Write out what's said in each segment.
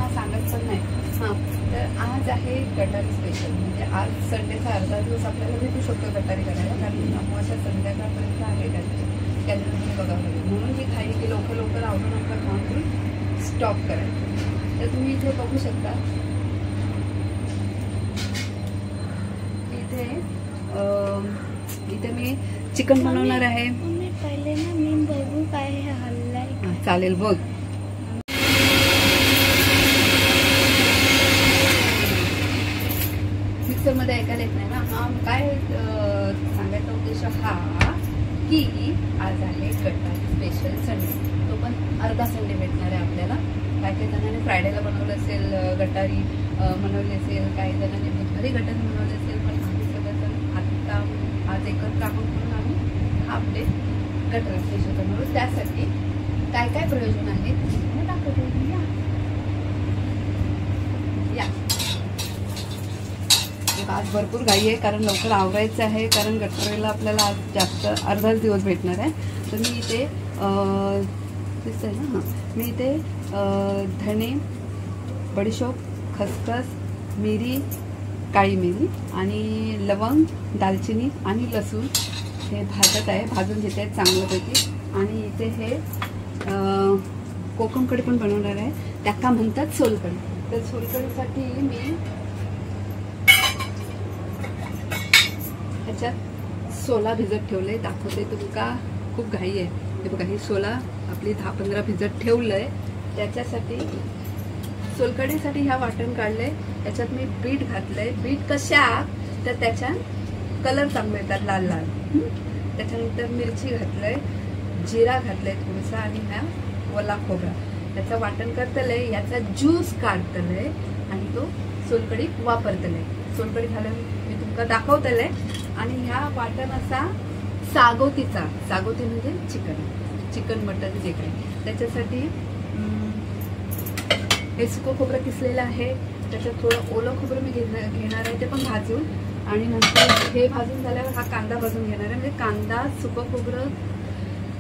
तुम्हाला सांगत पण नाही. हां, तर आज आहे गटारी स्पेशल. म्हणजे आज संडेचा अर्धा दिवस आपल्याला भेटू शकतो गटारी करायला, कारण अमावास्या संध्याकाळपर्यंत आहे कॅलेंडरमध्ये बघावं लागेल. म्हणून ही घाई की लवकर आवडून आपलं काम करून स्टॉप करायचं. तर तुम्ही इथे बघू शकता, इथे मी चिकन बनवणार आहे. पहिले ना मी बघू काय हल्लाय. चालेल बघ. मिक्सर मध्ये ऐकायला येत नाही ना. हा काय सांगायचा उद्देश हा की आज आहे गटारी स्पेशल संडे. तो पण अर्धा संडे भेटणार आहे आपल्याला. काही जणांनी फ्रायडेला बनवलं असेल गटारी बनवली असेल, काही जणांनी बुधवारी गटारी बनवली असेल, पण आम्ही सगळेजण आता आज एकत्र आहोत म्हणून आम्ही हाफ डे गटारी स्पेशल बनवलो. त्यासाठी काय काय प्रयोजन आहे ते दाखवतो. या आज भरपूर घाई आहे, कारण लवकर आवरायचं आहे, कारण गटारीला आपल्याला आज जास्त अर्धाच दिवस भेटणार आहे. तर मी इथे दिसतंय ना, हां, मी इथे धणे, बडीशोप, खसखस, मिरी, काळी मिरी आणि लवंग, दालचिनी आणि लसूण हे भाजत आहे, भाजून घेते आहेत चांगल्यापैकी. आणि इथे हे कोकम कढी पण बनवणार आहे. त्या का म्हणतात सोलकढी. तर सोलकढीसाठी मी ह्याच्यात सोला भिजत ठेवले, दाखवते तुमका. खूप घाई आहे. हे बघा, ही सोला आपली 10-15 भिजत ठेवलंय. त्याच्यासाठी सोलकढीसाठी ह्या वाटण काढले. त्याच्यात मी बीट घातलंय. बीट कशा तर त्याच्यात कलर चांगले येतात, लाल लाल. त्याच्यानंतर मिरची घातलंय, जिरा घातलंय थोडंसं, आणि ह्या ओला खोबरा. त्याचं वाटण करतलंय, याचा ज्यूस काढतलंय आणि तो सोलकढीत वापरतलंय. सोलकढी घालून मी तुमका दाखवतलंय. आणि ह्या वाटण असा सागोती म्हणजे चिकन मटन जे काही. त्याच्यासाठी हे सुकं खोबरं किसलेलं आहे. त्याच्यात थोडं ओलं खोबरं मी घेणार आहे, ते पण भाजून. आणि नंतर हे भाजून झाल्यावर हा कांदा भाजून घेणार आहे. म्हणजे कांदा, सुकं खोबरं,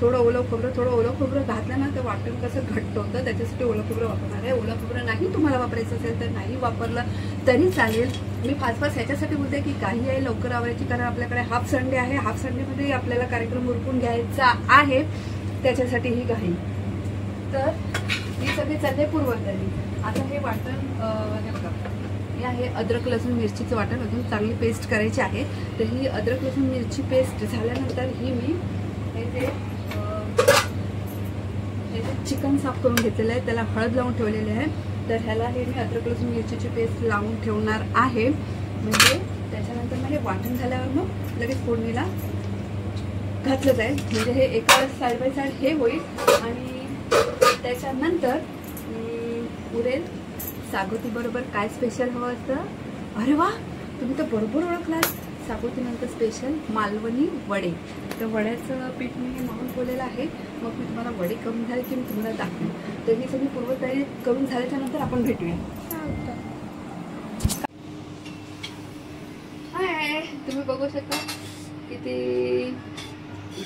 थोडं ओलं खोबरं घातलं ना तर वाटण कसं घट्ट होतं. त्याच्यासाठी ओलं खोबरं वापरणार आहे. ओलं खोबरं नाही तुम्हाला वापरायचं असेल तर नाही वापरलं तरी चालेल. मी फास्ट ह्याच्यासाठी बोलते की काही आहे लवकर आवरायची, कारण आपल्याकडे हाफ संडे आहे. हाफ संडेमध्ये आपल्याला कार्यक्रम उरकून घ्यायचा आहे, त्याच्यासाठी ही घाई. तर ही सगळी चालली पूर्वतयारी. आता हे वाटण हे बघा, हे आहे अद्रक लसूण मिरचीचं वाटण. अजून चांगली पेस्ट करायची आहे. तर ही अद्रक लसूण मिरची पेस्ट झाल्यानंतर ही मी हे जे चिकन साफ करून घेतलेलं आहे, त्याला हळद लावून ठेवलेले आहे. तर ह्याला हे मी अद्रक लसूण मिरचीची पेस्ट लावून ठेवणार आहे. म्हणजे त्याच्यानंतर मग हे वाटण झाल्यावर मग लगेच फोडणीला घातलं जाईल. म्हणजे हे एका साईड बाय साईड हे होईल. आणि त्याच्यानंतर उरेल सागोती बरोबर काय स्पेशल हवं असतं. अरे वा, तुम्ही तर बरोबर ओळखलात. सागोतीनंतर स्पेशल मालवणी वडे. तर वड्याचं पीठ मी मळून ठेवलेलं आहे. मग मी तुम्हाला वडे करून झाले की मी तुम्हाला दाखवेन. तर ही सगळी पूर्वतयारी करून झाल्याच्या नंतर आपण भेटूया. हाय, तुम्ही बघू शकता किती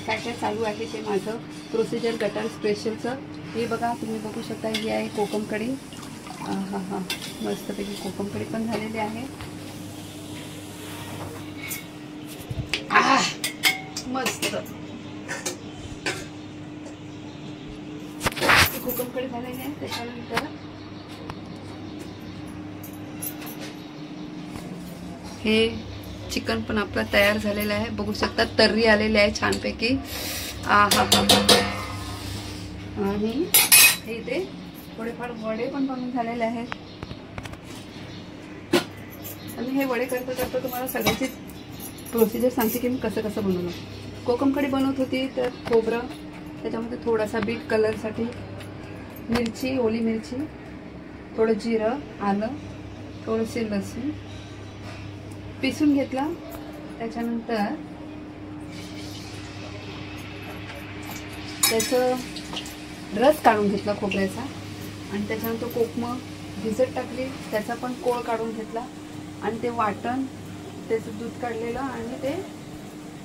काय काय चालू आहे ते माझं प्रोसिजर गटारी स्पेशलचं. हे बघा, तुम्ही बघू शकता. ही आहे कोकम कढी. हा मस्तपैकी कोकम कढी पण झालेली आहे. मस्त कोकम कढी झालेली आहे. त्याच्यानंतर हे चिकन पण आपला तयार झालेलं आहे. बघू शकता, तर्री आलेली आहे छानपैकी. आणि हे इथे थोडेफार वडे पण बनवून झालेले आहेत. आणि हे वडे करता तुम्हाला सगळ्याची प्रोसिजर सांगते की मी कसं बनवलं. कोकम कढी बनवत होती तर खोबरं, त्याच्यामध्ये थोडासा बीट कलरसाठी, मिरची, ओली मिरची, थोडं जिरं, आलं, थोडेसे लसूण पिसून घेतला. त्याच्यानंतर त्याचं रस काढून घेतला खोबऱ्याचा. आणि त्याच्यानंतर कोकमं भिजत टाकली, त्याचा पण कोळ काढून घेतला. आणि ते वाटण, त्याचं दूध काढलेलं आणि ते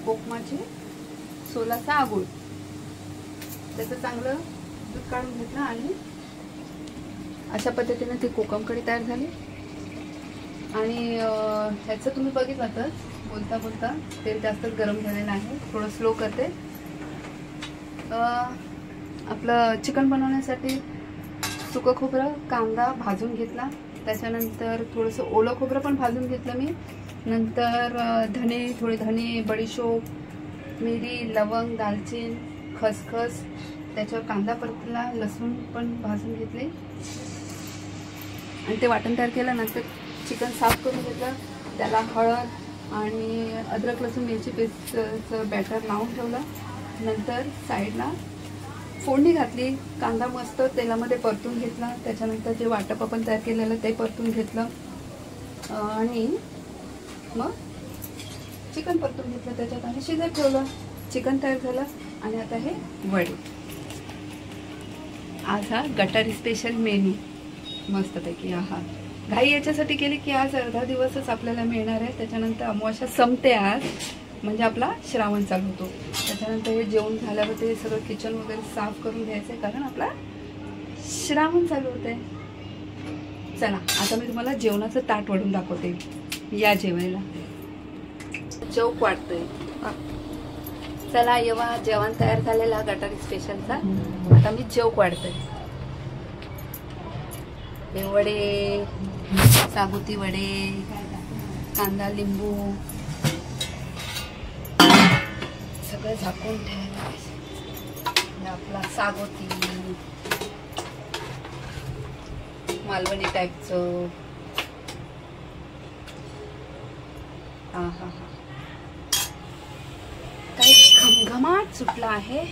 कोकमाचे सोलाचा आगूळ, त्याचं चांगलं दूध काढून घेतलं. आणि अशा पद्धतीने ती कोकम कढी तयार झाली. आणि ह्याचं तुम्ही बघितलातच, बोलता बोलता तेल जास्तच गरम झालेलं आहे. थोडं स्लो करते. आपलं चिकन बनवण्यासाठी सुकं खोबरं कांदा भाजून घेतला. त्याच्यानंतर थोडंसं ओलं खोबरं पण भाजून घेतलं मी. नंतर थोडे धणे, बडीशोप, मिरी, लवंग, दालचीन, खसखस, त्याच्यावर कांदा परतला, लसूण पण भाजून घेतले आणि ते वाटण तयार केलं. नंतर चिकन साफ करून घेतलं, त्याला हळद आणि अद्रक लसूण मिरची पेस्टचं बॅटर लावून ठेवलं. नंतर साईडला फोडणी घातली. कांदा मस्त तेलामध्ये परतून घेतला. त्याच्यानंतर जे वाटप आपण तयार केलेलं ते परतून घेतलं आणि मग चिकन परतून घेतलं. त्याच्यात आणि शिजत ठेवलं. चिकन तयार झालं. आणि आता हे वडे. आज हा गटारी स्पेशल मेनू मस्तपैकी. हा घाई याच्यासाठी केली की आज अर्धा दिवसच आपल्याला मिळणार आहे. त्याच्यानंतर अमावास्या संपते आज, म्हणजे आपला श्रावण चालू होतो. त्याच्यानंतर हे जेवण झाल्यावर ते सगळं किचन वगैरे साफ करून घ्यायचं आहे, कारण आपला श्रावण चालू होत आहे. चला आता मी तुम्हाला जेवणाचं ताट वाढून दाखवते. या जेवायला. चौक वाढतोय. चला येवा, जेवण तयार झालेला गटारी स्पेशलचा. आता मी चौक वाढतोय. हे वडे, साबुती वडे, कांदा लिंबू सगळं झाकून ठेवायचं. आपला सागोती मालवणी टाईपचं. हा हा हा, काही घमघमाट सुटला आहे.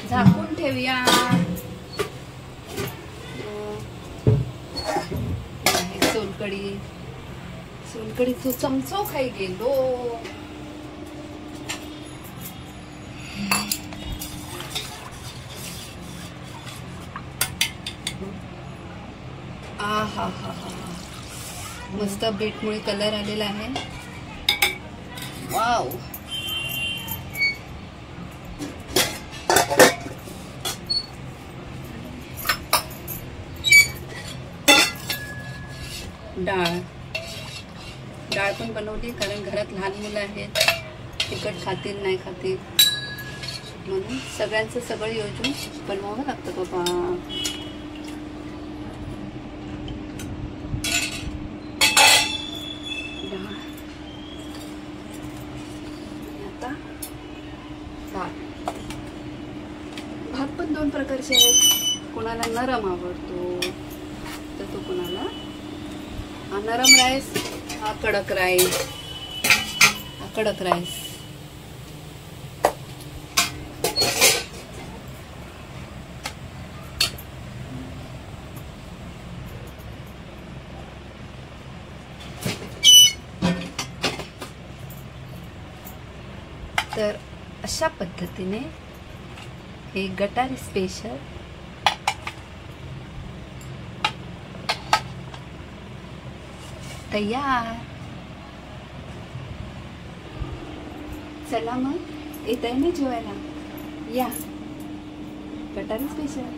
झाकून ठेवूया. सोलकडीचं चमचो खाई गेलो. हा हा हा हा, मस्त बीटमुळे कलर आलेला आहे. वाव. डाळ पण बनवली, कारण घरात लहान मुलं आहेत, तिखट खातील नाही खातील म्हणून सगळ्यांचं सगळं योजून बनवावं लागतं बाबा. आता भात पण दोन प्रकारचे आहेत. कोणाला नरम आवडतो तर तो कोणाला हा नरम राईस, हा कडक राईस. हा कडक राईस. तर अशा पद्धतीने हे गटारी स्पेशल तयार. चला मग येत आहे ना जेवायला. या गटारी स्पेशल.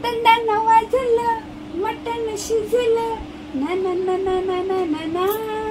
दंडानं वाजलं, मटण शिजलं, ना ना ना ना ना ना ना.